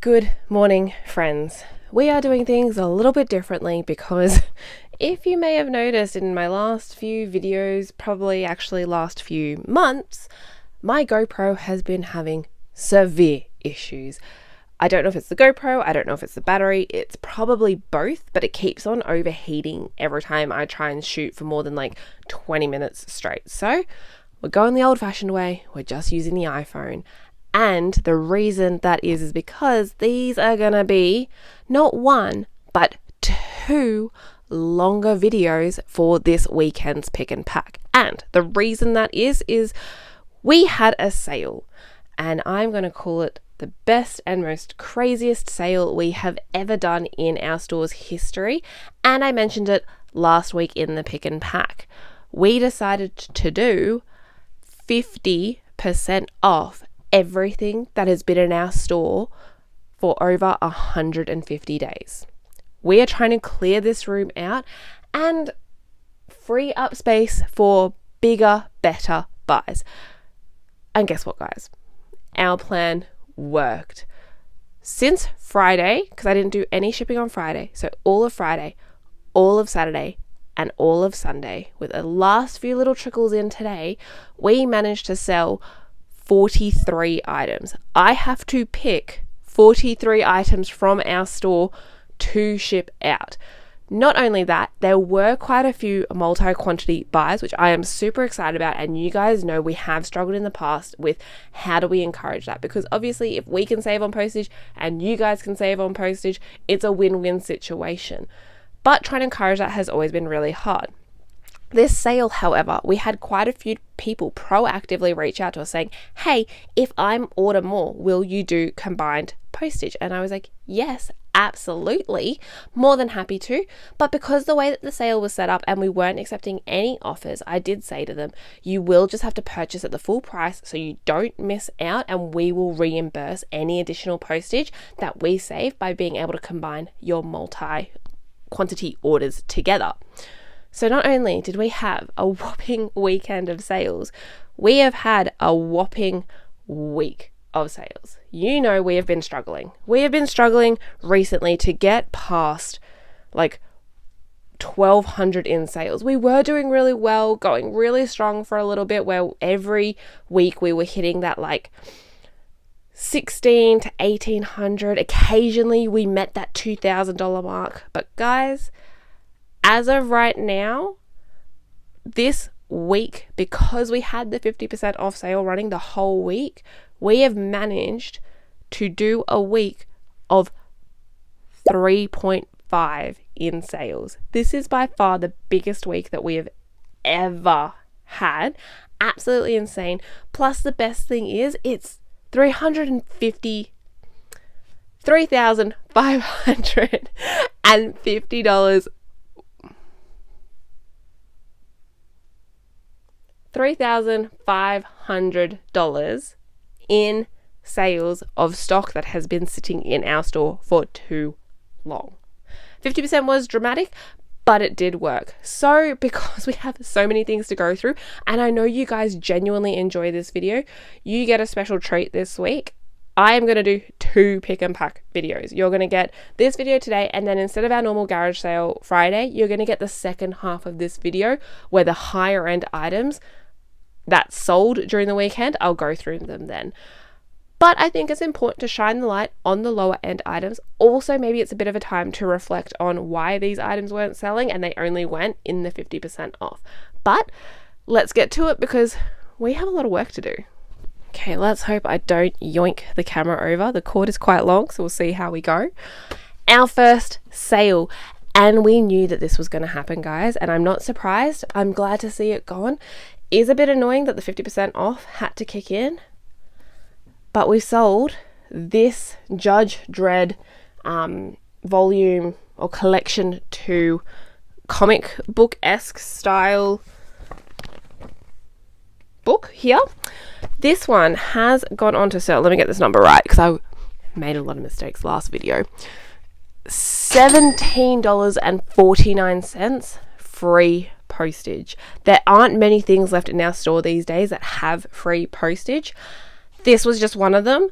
Good morning, friends. We are doing things a little bit differently because if you may have noticed in my last few videos, probably actually last few months, my GoPro has been having severe issues. I don't know if it's the GoPro, I don't know if it's the battery, it's probably both, but it keeps on overheating every time I try and shoot for more than 20 minutes straight. So we're going the old-fashioned way, we're just using the iPhone. And the reason that is because these are going to be not one, but two longer videos for this weekend's pick and pack. And the reason that is we had a sale, and I'm going to call it the best and most craziest sale we have ever done in our store's history. And I mentioned it last week in the pick and pack. We decided to do 50% off everything that has been in our store for over 150 days. We are trying to clear this room out and free up space for bigger, better buys. And guess what, guys? Our plan worked. Since Friday, because I didn't do any shipping on Friday, so all of Friday, all of Saturday, and all of Sunday, with the last few little trickles in today, we managed to sell 43 items. I have to pick 43 items from our store to ship out. Not only that, there were quite a few multi-quantity buys, which I am super excited about, and you guys know we have struggled in the past with how do we encourage that, because obviously if we can save on postage and you guys can save on postage, it's a win-win situation. But trying to encourage that has always been really hard. This sale, however, we had quite a few people proactively reach out to us saying, hey, if I order more, will you do combined postage? And I was like, yes, absolutely, more than happy to. But because the way that the sale was set up and we weren't accepting any offers, I did say to them, you will just have to purchase at the full price so you don't miss out, and we will reimburse any additional postage that we save by being able to combine your multi-quantity orders together. So not only did we have a whopping weekend of sales, we have had a whopping week of sales. You know, we have been struggling. We have been struggling recently to get past 1,200 in sales. We were doing really well, going really strong for a little bit, where every week we were hitting that 16 to 1,800. Occasionally we met that $2,000 mark. But guys, as of right now, this week, because we had the 50% off sale running the whole week, we have managed to do a week of 3.5 in sales. This is by far the biggest week that we have ever had. Absolutely insane. Plus the best thing is it's $350 $3,550 $3,500 in sales of stock that has been sitting in our store for too long. 50% was dramatic, but it did work. So because we have so many things to go through, and I know you guys genuinely enjoy this video, you get a special treat this week. I am going to do 2 pick and pack videos. You're going to get this video today, and then instead of our normal garage sale Friday, you're going to get the second half of this video where the higher end items that sold during the weekend, I'll go through them then. But I think it's important to shine the light on the lower end items. Also, maybe it's a bit of a time to reflect on why these items weren't selling and they only went in the 50% off. But let's get to it because we have a lot of work to do. Okay, let's hope I don't yoink the camera over. The cord is quite long, so we'll see how we go. Our first sale. And we knew that this was going to happen, guys, and I'm not surprised. I'm glad to see it gone. Is a bit annoying that the 50% off had to kick in, but we sold this Judge Dredd volume or collection 2 comic book-esque style book here. This one has gone on to sell. Let me get this number right because I made a lot of mistakes last video. $17.49 free postage. There aren't many things left in our store these days that have free postage. This was just one of them.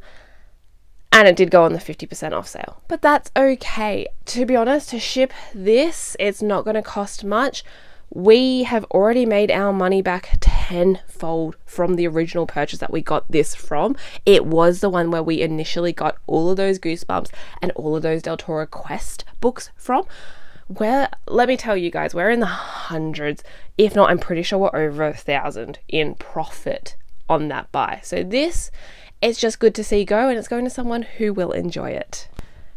And it did go on the 50% off sale. But that's okay. To be honest, to ship this, it's not going to cost much. We have already made our money back tenfold from the original purchase that we got this from. It was the one where we initially got all of those Goosebumps and all of those Del Toro Quest books from. Where, let me tell you guys, we're in the hundreds. If not, I'm pretty sure we're over 1,000 in profit on that buy. So this, it's just good to see go, and it's going to someone who will enjoy it.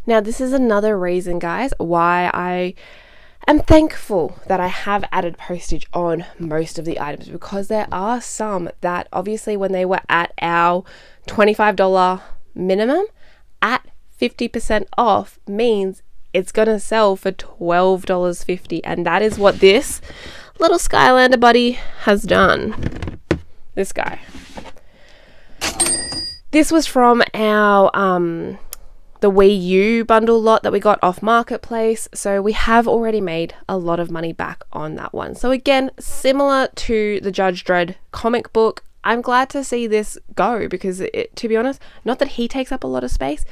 Now, this is another reason, guys, why I am thankful that I have added postage on most of the items, because there are some that obviously when they were at our $25 minimum, at 50% off means it's going to sell for $12.50. And that is what this little Skylander buddy has done. This guy. This was from our the Wii U bundle lot that we got off Marketplace. So we have already made a lot of money back on that one. So again, similar to the Judge Dredd comic book, I'm glad to see this go, because to be honest, not that he takes up a lot of space,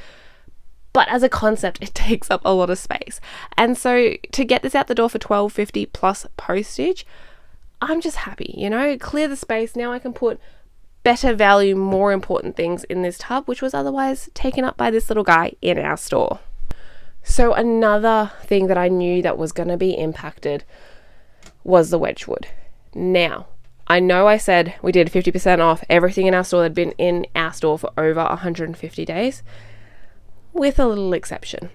but as a concept, it takes up a lot of space. And so to get this out the door for $12.50 plus postage, I'm just happy, clear the space. Now I can put better value, more important things in this tub, which was otherwise taken up by this little guy in our store. So another thing that I knew that was going to be impacted was the Wedgwood. Now, I know I said we did 50% off everything in our store that had been in our store for over 150 days, with a little exception.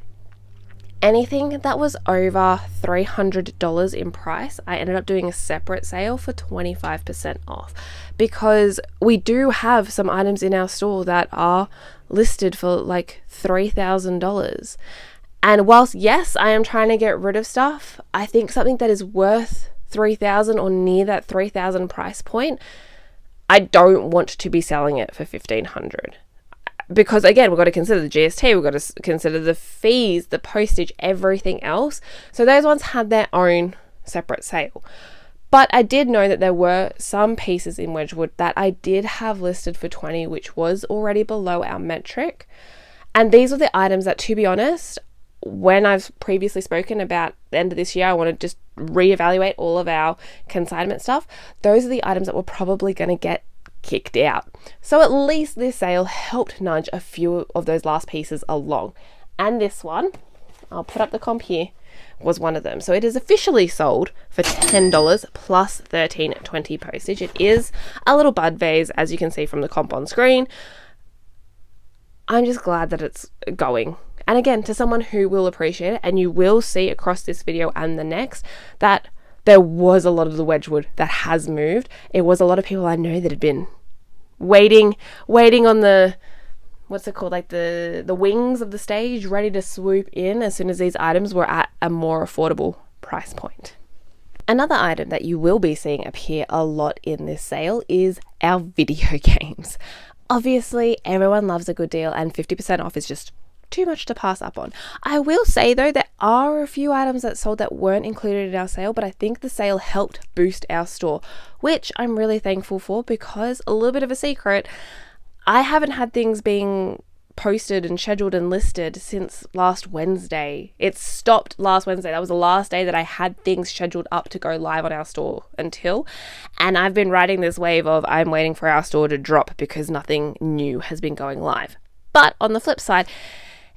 Anything that was over $300 in price, I ended up doing a separate sale for 25% off, because we do have some items in our store that are listed for like $3,000. And whilst, yes, I am trying to get rid of stuff, I think something that is worth $3,000 or near that $3,000 price point, I don't want to be selling it for $1,500. Because again, we've got to consider the GST, we've got to consider the fees, the postage, everything else. So those ones had their own separate sale. But I did know that there were some pieces in Wedgwood that I did have listed for $20, which was already below our metric. And these were the items that, to be honest, when I've previously spoken about the end of this year, I want to just reevaluate all of our consignment stuff. Those are the items that we're probably going to get kicked out. So at least this sale helped nudge a few of those last pieces along. And this one, I'll put up the comp here, was one of them. So it is officially sold for $10 plus $13.20 postage. It is a little bud vase, as you can see from the comp on screen. I'm just glad that it's going. And again, to someone who will appreciate it, and you will see across this video and the next, that there was a lot of the Wedgwood that has moved. It was a lot of people I know that had been waiting on the, what's it called, like the wings of the stage, ready to swoop in as soon as these items were at a more affordable price point. Another item that you will be seeing appear a lot in this sale is our video games. Obviously, everyone loves a good deal, and 50% off is just too much to pass up on. I will say though, there are a few items that sold that weren't included in our sale, but I think the sale helped boost our store, which I'm really thankful for, because a little bit of a secret, I haven't had things being posted and scheduled and listed since last Wednesday. It stopped last Wednesday. That was the last day that I had things scheduled up to go live on our store until, and I've been riding this wave of I'm waiting for our store to drop because nothing new has been going live. But on the flip side,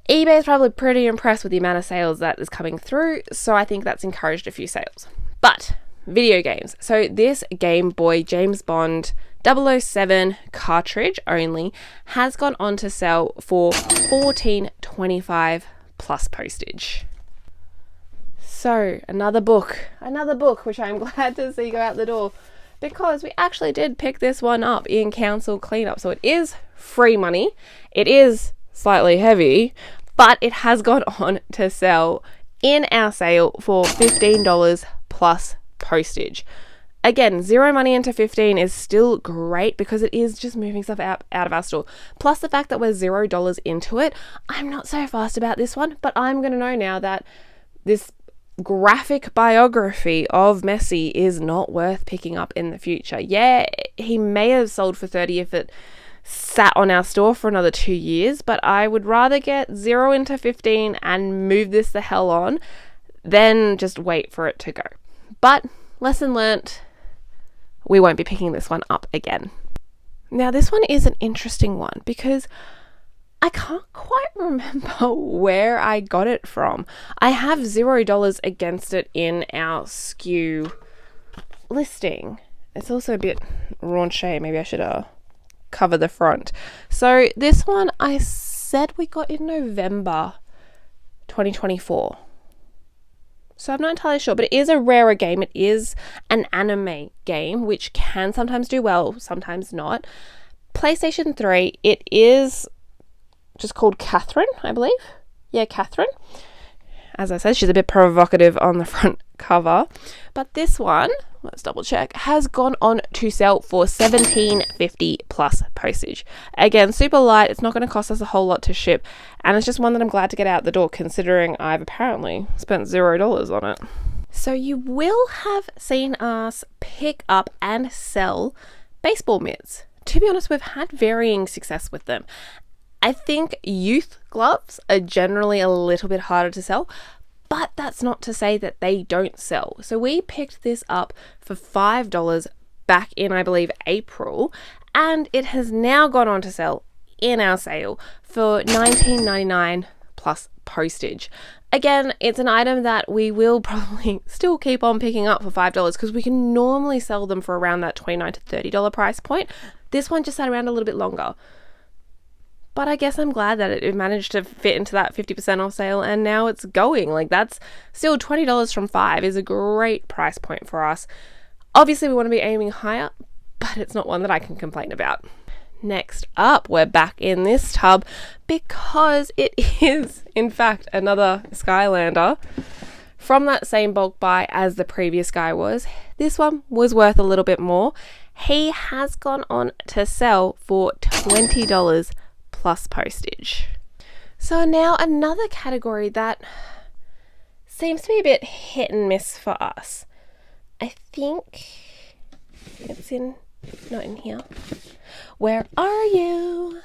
eBay is probably pretty impressed with the amount of sales that is coming through, so I think that's encouraged a few sales. But video games. So this Game Boy James Bond 007 cartridge only has gone on to sell for $14.25 plus postage. So another book which I'm glad to see go out the door, because we actually did pick this one up in council cleanup. So it is free money. It is slightly heavy, but it has gone on to sell in our sale for $15 plus postage. Again, zero money into 15 is still great, because it is just moving stuff out of our store. Plus the fact that we're $0 into it, I'm not so fast about this one, but I'm going to know now that this graphic biography of Messi is not worth picking up in the future. Yeah, he may have sold for 30 if it sat on our store for another 2 years, but I would rather get 0 into 15 and move this the hell on than just wait for it to go. But lesson learnt, we won't be picking this one up again. Now, this one is an interesting one because I can't quite remember where I got it from. I have $0 against it in our SKU listing. It's also a bit raunchy. Maybe I should cover the front. So this one I said we got in November 2024. So I'm not entirely sure, but it is a rarer game. It is an anime game, which can sometimes do well, sometimes not. PlayStation 3, it is just called Catherine, I believe. Yeah, Catherine. As I said, she's a bit provocative on the front cover. But this one, let's double check, has gone on to sell for $17.50 plus postage. Again, super light. It's not going to cost us a whole lot to ship. And it's just one that I'm glad to get out the door, considering I've apparently spent $0 on it. So you will have seen us pick up and sell baseball mitts. To be honest, we've had varying success with them. I think youth gloves are generally a little bit harder to sell, but that's not to say that they don't sell. So we picked this up for $5 back in, I believe, April, and it has now gone on to sell in our sale for $19.99 plus postage. Again, it's an item that we will probably still keep on picking up for $5 because we can normally sell them for around that $29 to $30 price point. This one just sat around a little bit longer. But I guess I'm glad that it managed to fit into that 50% off sale and now it's going. Like, that's still $20 from $5 is a great price point for us. Obviously, we want to be aiming higher, but it's not one that I can complain about. Next up, we're back in this tub because it is, in fact, another Skylander from that same bulk buy as the previous guy was. This one was worth a little bit more. He has gone on to sell for $20 plus postage. So now another category that seems to be a bit hit and miss for us. I think it's not in here. Where are you?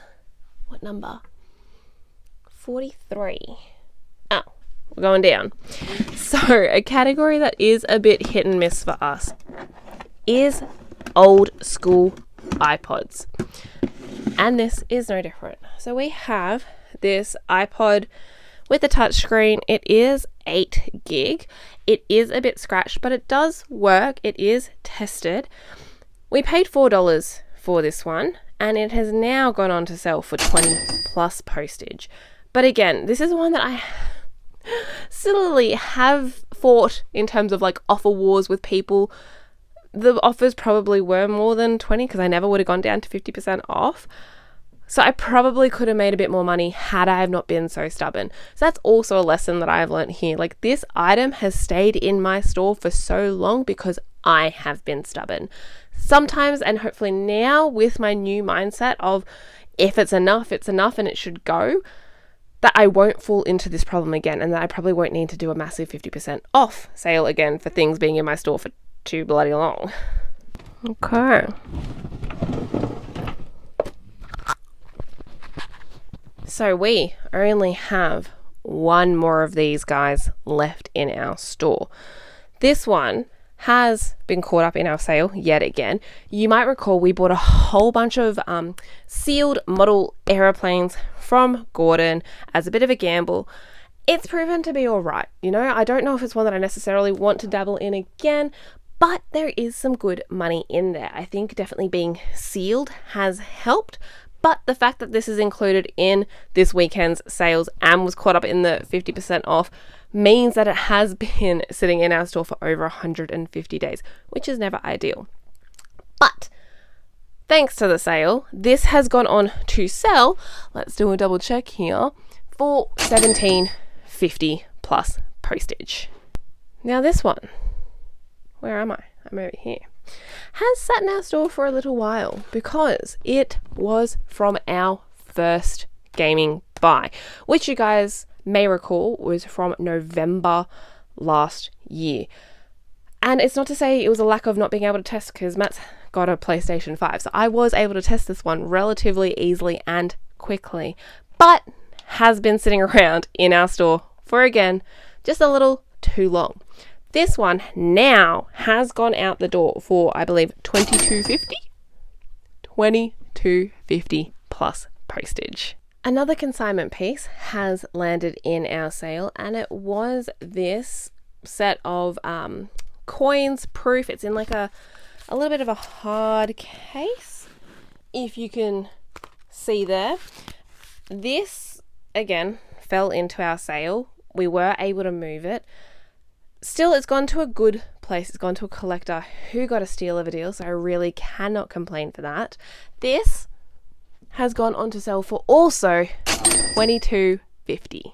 What number? 43. Oh, we're going down. So a category that is a bit hit and miss for us is old school iPods. And this is no different. So we have this iPod with a touchscreen. It is 8 gig. It is a bit scratched, but it does work. It is tested. We paid $4 for this one, and it has now gone on to sell for $20 plus postage. But again, this is one that I silly have fought in terms of like offer wars with people. The offers probably were more than 20 because I never would have gone down to 50% off. So I probably could have made a bit more money had I have not been so stubborn. So that's also a lesson that I have learned here. Like, this item has stayed in my store for so long because I have been stubborn. Sometimes, and hopefully now with my new mindset of if it's enough and it should go, that I won't fall into this problem again and that I probably won't need to do a massive 50% off sale again for things being in my store for too bloody long. Okay. So we only have one more of these guys left in our store. This one has been caught up in our sale yet again. You might recall we bought a whole bunch of sealed model aeroplanes from Gordon as a bit of a gamble. It's proven to be all right. You know, I don't know if it's one that I necessarily want to dabble in again, but there is some good money in there. I think definitely being sealed has helped. But the fact that this is included in this weekend's sales and was caught up in the 50% off means that it has been sitting in our store for over 150 days, which is never ideal. But thanks to the sale, this has gone on to sell, let's do a double check here, for $17.50 plus postage. Now this one, where am I? I'm over here. Has sat in our store for a little while because it was from our first gaming buy, which you guys may recall was from November last year. And it's not to say it was a lack of not being able to test, because Matt's got a PlayStation 5. So I was able to test this one relatively easily and quickly, but has been sitting around in our store for, again, just a little too long. This one now has gone out the door for, I believe, $22.50 plus postage. Another consignment piece has landed in our sale, and it was this set of coins proof. It's in like a little bit of a hard case, if you can see there. This, again, fell into our sale. We were able to move it. Still, it's gone to a good place. It's gone to a collector who got a steal of a deal, so I really cannot complain for that. This has gone on to sell for also $22.50.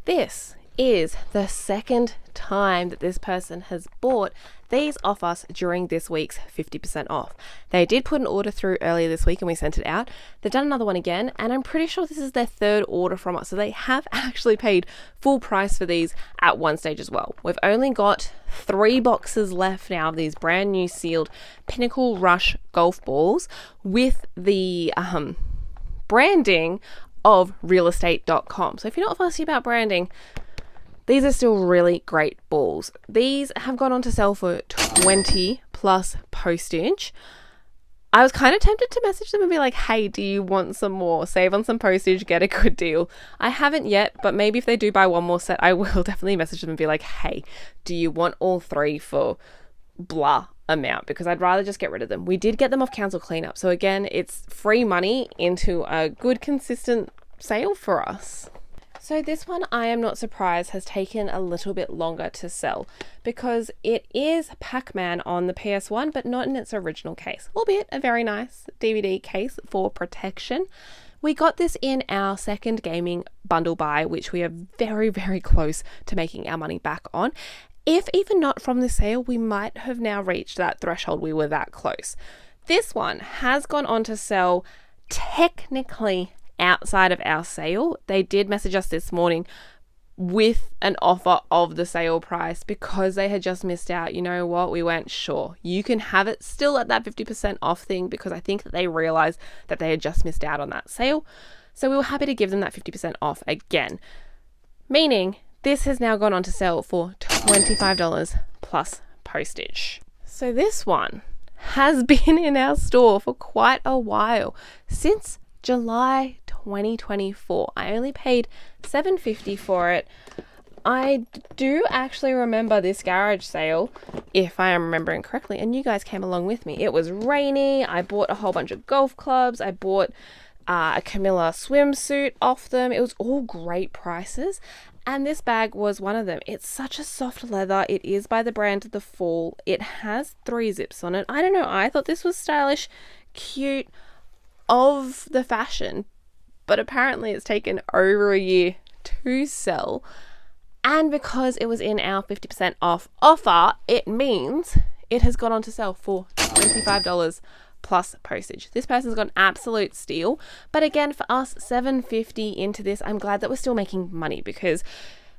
This is the second time that this person has bought these off us during this week's 50% off. They did put an order through earlier this week and we sent it out. They've done another one again, and I'm pretty sure this is their third order from us. So they have actually paid full price for these at one stage as well. We've only got 3 boxes left now of these brand new sealed Pinnacle Rush golf balls with the branding of realestate.com. So if you're not fussy about branding, these are still really great balls. These have gone on to sell for $20 plus postage. I was kind of tempted to message them and be like, hey, do you want some more? Save on some postage, get a good deal. I haven't yet, but maybe if they do buy one more set, I will definitely message them and be like, hey, do you want all 3 for blah amount? Because I'd rather just get rid of them. We did get them off council cleanup. So again, it's free money into a good, consistent sale for us. So this one, I am not surprised, has taken a little bit longer to sell because it is Pac-Man on the PS1, but not in its original case, albeit a very nice DVD case for protection. We got this in our second gaming bundle buy, which we are very, very close to making our money back on. If even not from the sale, we might have now reached that threshold. We were that close. This one has gone on to sell technically outside of our sale. They did message us this morning with an offer of the sale price because they had just missed out. You know what? We went, sure, you can have it still at that 50% off thing, because I think that they realized that they had just missed out on that sale. So we were happy to give them that 50% off again, meaning this has now gone on to sell for $25 plus postage. So this one has been in our store for quite a while, since July 2024. I only paid $7.50 for it. I do actually remember this garage sale, if I am remembering correctly, and you guys came along with me. It was rainy. I bought a whole bunch of golf clubs. I bought a Camilla swimsuit off them. It was all great prices, and this bag was one of them. It's such a soft leather. It is by the brand The Fall. It has 3 zips on it. I don't know. I thought this was stylish, cute, of the fashion, but apparently it's taken over a year to sell. And because it was in our 50% off offer, it means it has gone on to sell for $25 plus postage. This person's got an absolute steal. But again, for us, $7.50 into this, I'm glad that we're still making money, because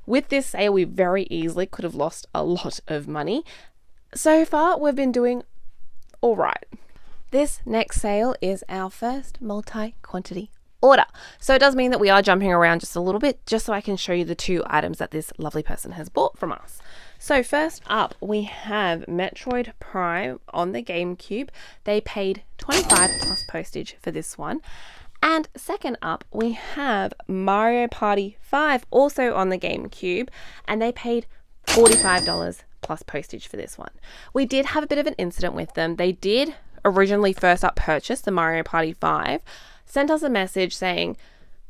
with this sale, we very easily could have lost a lot of money. So far, we've been doing all right. This next sale is our first multi-quantity order. So it does mean that we are jumping around just a little bit, just so I can show you the 2 items that this lovely person has bought from us. So first up, we have Metroid Prime on the GameCube. They paid $25 plus postage for this one. And second up, we have Mario Party 5, also on the GameCube, and they paid $45 plus postage for this one. We did have a bit of an incident with them. They did originally first up purchase the Mario Party 5, sent us a message saying,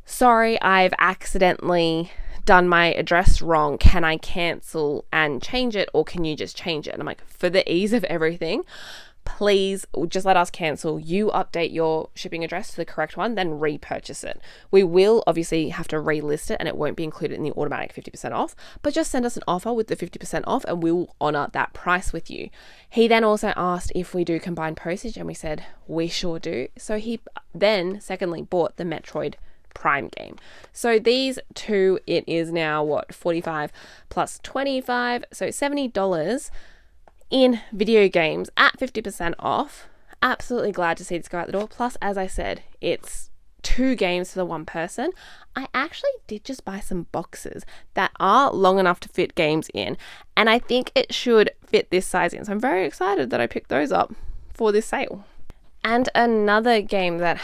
sorry, I've accidentally done my address wrong. Can I cancel and change it, or can you just change it? And I'm like, for the ease of everything, please just let us cancel. You update your shipping address to the correct one, then repurchase it. We will obviously have to relist it and it won't be included in the automatic 50% off, but just send us an offer with the 50% off and we will honor that price with you. He then also asked if we do combine postage, and we said we sure do. So he then secondly bought the Metroid Prime game. So these 2, it is now what, 45 plus 25, so $70 in video games at 50% off absolutely glad to see this go out the door. Plus, as I said, it's 2 games for the one person. I actually did just buy some boxes that are long enough to fit games in, and I think it should fit this size in. So I'm very excited that I picked those up for this sale. And another game that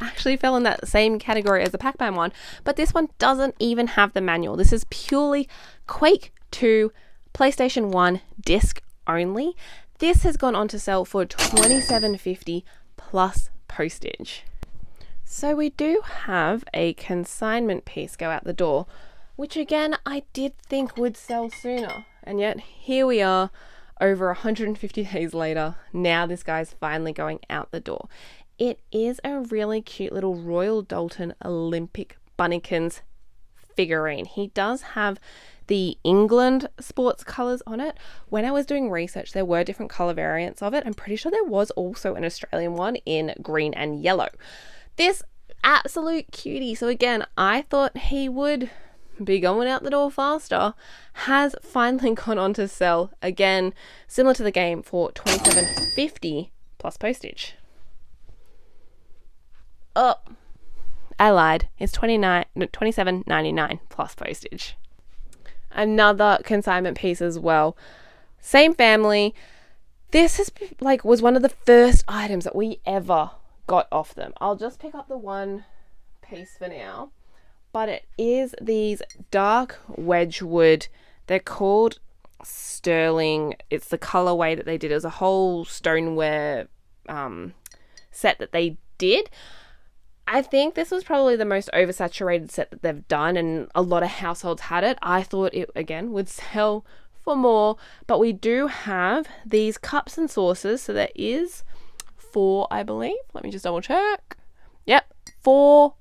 actually fell in that same category as the Pac-Man one, but this one doesn't even have the manual. This is purely Quake 2 PlayStation 1 disc only. This has gone on to sell for $27.50 plus postage. So we do have a consignment piece go out the door, which again I did think would sell sooner, and yet here we are over 150 days later. Now this guy's finally going out the door. It is a really cute little Royal Doulton Olympic Bunnykins figurine. He does have the England sports colours on it. When I was doing research, there were different colour variants of it. I'm pretty sure there was also an Australian one in green and yellow. This absolute cutie, so again, I thought he would be going out the door faster, has finally gone on to sell, again, similar to the game, for $27.50 plus postage. Oh, I lied. It's $27.99 plus postage. Another consignment piece as well. Same family. This is was one of the first items that we ever got off them. I'll just pick up the one piece for now, but it is these dark Wedgwood. They're called Sterling. It's the colorway that they did. It was a whole stoneware set that they did. I think this was probably the most oversaturated set that they've done, and a lot of households had it. I thought it, again, would sell for more, but we do have these cups and saucers. So there is 4, I believe. Let me just double check. Yep, 4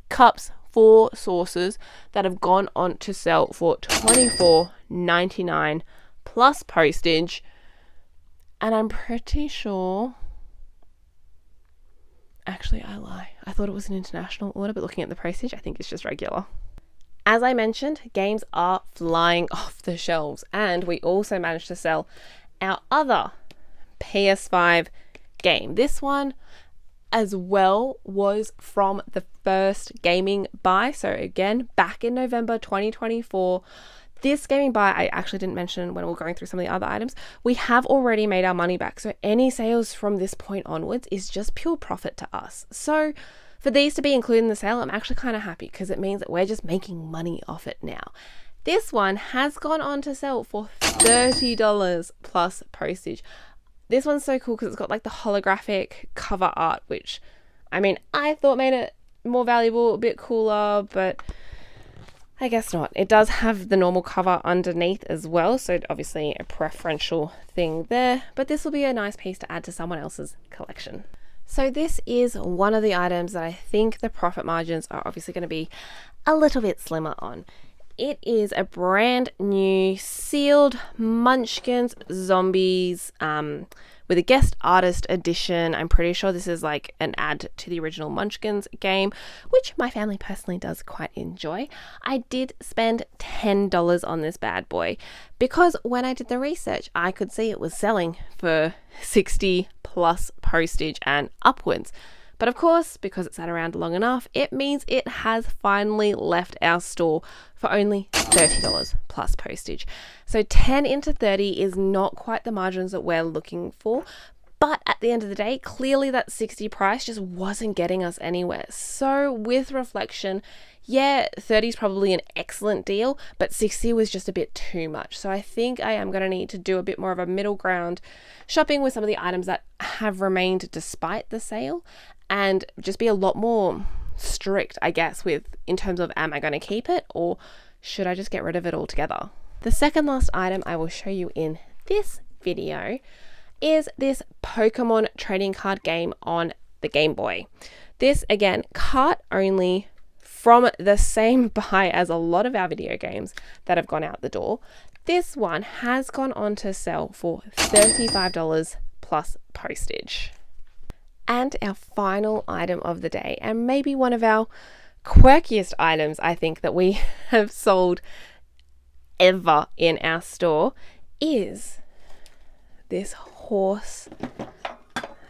cups, 4 saucers that have gone on to sell for $24.99 plus postage. And I'm pretty sure... Actually, I lie. I thought it was an international order, but looking at the postage, I think it's just regular. As I mentioned, games are flying off the shelves, and we also managed to sell our other PS5 game. This one as well was from the first gaming buy. So again, back in November 2024, this gaming buy, I actually didn't mention when we were going through some of the other items, we have already made our money back. So any sales from this point onwards is just pure profit to us. So for these to be included in the sale, I'm actually kind of happy because it means that we're just making money off it now. This one has gone on to sell for $30 plus postage. This one's so cool because it's got the holographic cover art, which, I mean, I thought made it more valuable, a bit cooler, but I guess not. It does have the normal cover underneath as well, so obviously a preferential thing there, but this will be a nice piece to add to someone else's collection. So this is one of the items that I think the profit margins are obviously going to be a little bit slimmer on. It is a brand new sealed Munchkins Zombies with a guest artist edition. I'm pretty sure this is an add to the original Munchkins game, which my family personally does quite enjoy. I did spend $10 on this bad boy because when I did the research, I could see it was selling for $60 plus postage and upwards. But of course, because it's sat around long enough, it means it has finally left our store for only $30 plus postage. So 10 into 30 is not quite the margins that we're looking for. But at the end of the day, clearly that 60 price just wasn't getting us anywhere. So with reflection, yeah, 30 is probably an excellent deal, but 60 was just a bit too much. So I think I am going to need to do a bit more of a middle ground shopping with some of the items that have remained despite the sale, and just be a lot more strict, I guess, in terms of, am I going to keep it or should I just get rid of it altogether? The second last item I will show you in this video is this Pokemon trading card game on the Game Boy. This, again, cart only, from the same buy as a lot of our video games that have gone out the door. This one has gone on to sell for $35 plus postage. And our final item of the day, and maybe one of our quirkiest items I think that we have sold ever in our store, is this horse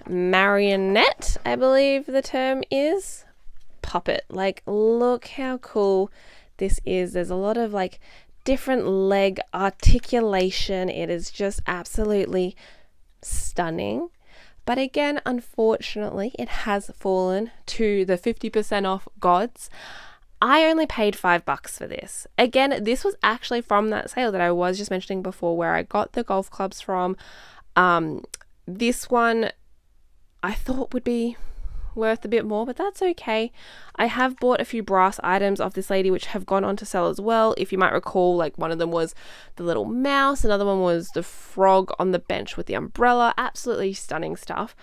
marionette, I believe the term is. Puppet. Like, look how cool this is. There's a lot of like different leg articulation. It is just absolutely stunning. But again, unfortunately, it has fallen to the 50% off gods. I only paid $5 for this. Again, this was actually from that sale that I was just mentioning before, where I got the golf clubs from. This one I thought would be worth a bit more, but that's okay. I have bought a few brass items off this lady which have gone on to sell as well. If you might recall, like one of them was the little mouse, another one was the frog on the bench with the umbrella. Absolutely stunning stuff.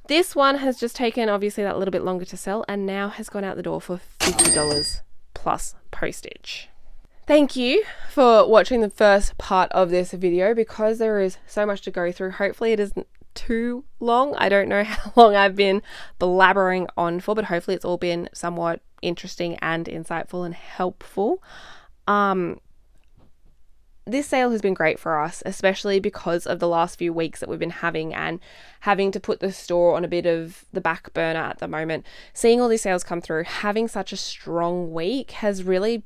This one has just taken obviously that little bit longer to sell and now has gone out the door for $50 plus postage. Thank you for watching the first part of this video. Because there is so much to go through, hopefully it isn't too long. I don't know how long I've been blabbering on for, but hopefully it's all been somewhat interesting and insightful and helpful. This sale has been great for us, especially because of the last few weeks that we've been having and having to put the store on a bit of the back burner at the moment. Seeing all these sales come through, having such a strong week has really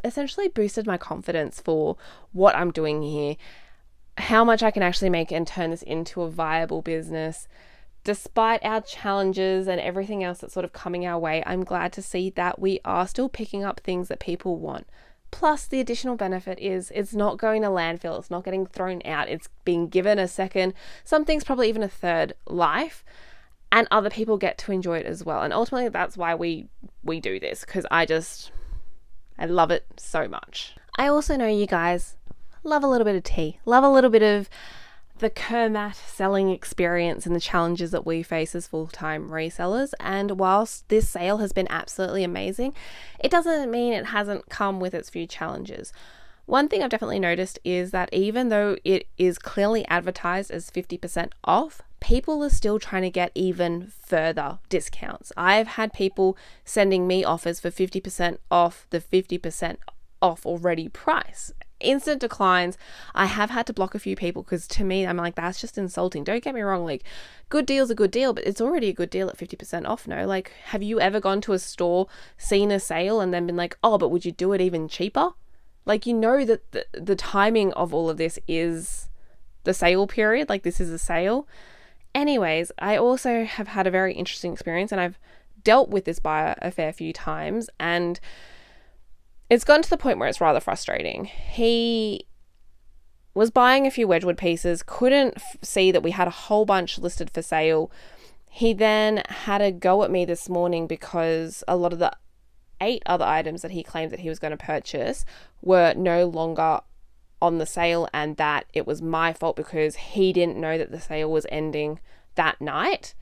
essentially boosted my confidence for what I'm doing here, how much I can actually make and turn this into a viable business. Despite our challenges and everything else that's sort of coming our way, I'm glad to see that we are still picking up things that people want. Plus, the additional benefit is it's not going to landfill, it's not getting thrown out, it's being given a second, some things probably even a third life, and other people get to enjoy it as well. And ultimately, that's why we do this, because I love it so much. I also know you guys love a little bit of tea, love a little bit of the Kermat selling experience and the challenges that we face as full-time resellers. And whilst this sale has been absolutely amazing, it doesn't mean it hasn't come with its few challenges. One thing I've definitely noticed is that even though it is clearly advertised as 50% off, people are still trying to get even further discounts. I've had people sending me offers for 50% off the 50% off already price. Instant declines. I have had to block a few people because to me, I'm like, that's just insulting. Don't get me wrong, like, good deal's a good deal, but it's already a good deal at 50% off. No, like, have you ever gone to a store, seen a sale, and then been like, oh, but would you do it even cheaper? Like, you know that the timing of all of this is the sale period. Like, this is a sale. Anyways, I also have had a very interesting experience, and I've dealt with this buyer a fair few times, and it's gotten to the point where it's rather frustrating. He was buying a few Wedgwood pieces, couldn't see that we had a whole bunch listed for sale. He then had a go at me this morning because a lot of the 8 other items that he claimed that he was going to purchase were no longer on the sale, and that it was my fault because he didn't know that the sale was ending that night.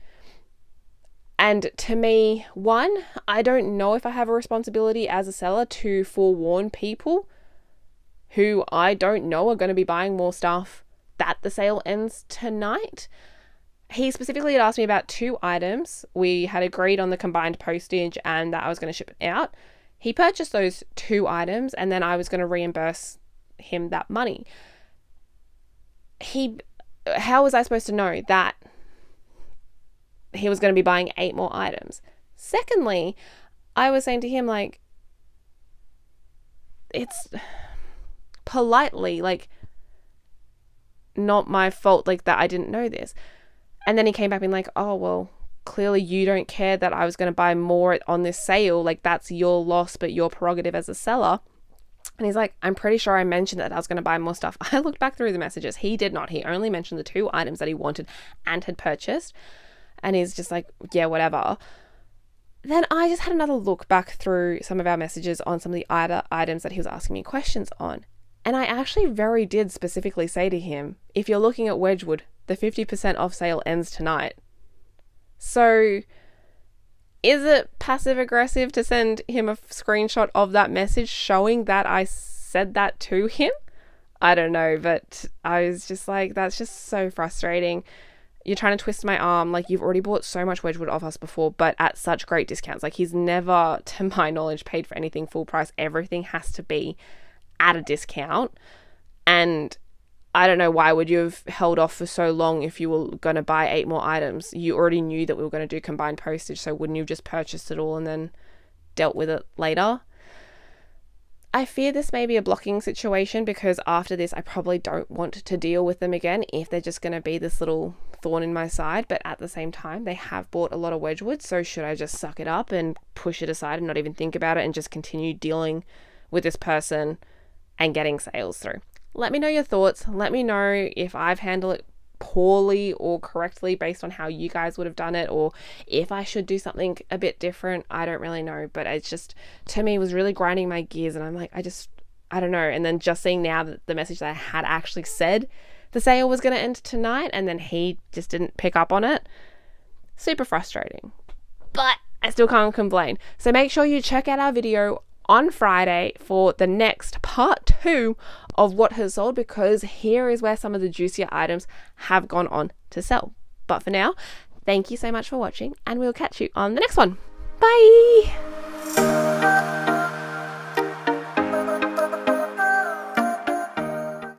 And to me, one, I don't know if I have a responsibility as a seller to forewarn people who I don't know are going to be buying more stuff that the sale ends tonight. He specifically had asked me about 2 items. We had agreed on the combined postage and that I was going to ship it out. He purchased those 2 items and then I was going to reimburse him that money. How was I supposed to know that he was going to be buying 8 more items? Secondly, I was saying to him, like, it's politely, like, not my fault, like, that I didn't know this. And then he came back being like, oh, well, clearly you don't care that I was going to buy more on this sale. Like, that's your loss, but your prerogative as a seller. And he's like, I'm pretty sure I mentioned that I was going to buy more stuff. I looked back through the messages. He did not. He only mentioned the 2 items that he wanted and had purchased. And he's just like, yeah, whatever. Then I just had another look back through some of our messages on some of the items that he was asking me questions on. And I actually did specifically say to him, if you're looking at Wedgwood, the 50% off sale ends tonight. So is it passive aggressive to send him a screenshot of that message showing that I said that to him? I don't know, but I was just like, that's just so frustrating. You're trying to twist my arm. Like, you've already bought so much Wedgwood off us before, but at such great discounts. Like, he's never, to my knowledge, paid for anything full price. Everything has to be at a discount. And I don't know, why would you have held off for so long if you were going to buy 8 more items? You already knew that we were going to do combined postage, so wouldn't you have just purchased it all and then dealt with it later? I fear this may be a blocking situation, because after this I probably don't want to deal with them again if they're just going to be this little thorn in my side. But at the same time, they have bought a lot of Wedgwood, so should I just suck it up and push it aside and not even think about it and just continue dealing with this person and getting sales through? Let me know your thoughts. Let me know if I've handled it poorly or correctly based on how you guys would have done it, or if I should do something a bit different. I don't really know, but it's just, to me, was really grinding my gears, and I'm like, I don't know. And then just seeing now that the message that I had actually said the sale was going to end tonight, and then he just didn't pick up on it, super frustrating, but I still can't complain. So make sure you check out our video on Friday for the next part 2 of what has sold, because here is where some of the juicier items have gone on to sell. But for now, thank you so much for watching, and we'll catch you on the next one. Bye!